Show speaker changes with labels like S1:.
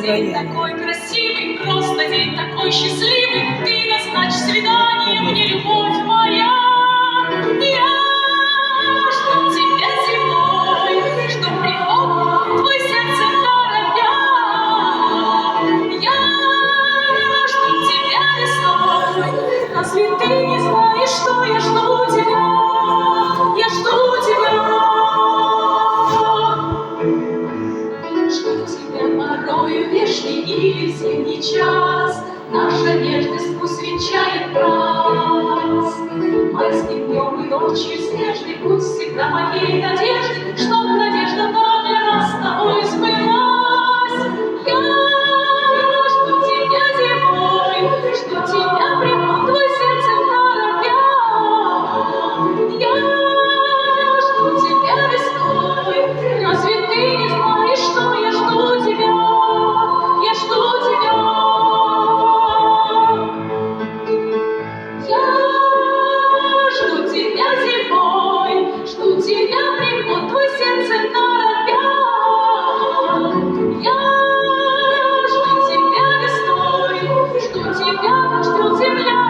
S1: День такой красивый, просто день такой счастливый. Ты назначь свидание мне, любовь моя. Я жду тебя зимой, жду приход твой сердце торопя. Я жду тебя весной, разве ты не знаешь, что я жду тебя? Я жду тебя. Жду тебя порою вешний или зимний час. Наша нежность пусть венчает нас. Майским днем и ночью снежный путь всегда моей надежды, чтоб надежда та для нас с тобой сбылась. Я жду тебя зимой, жду тебя приход твой сердце торопя. Я жду тебя весной, разве ты не знаешь, что я жду тебя? Я жду тебя. Я жду тебя зимой, жду тебя приход твой сердце торопя. Я жду тебя весной, жду тебя, как ждет земля.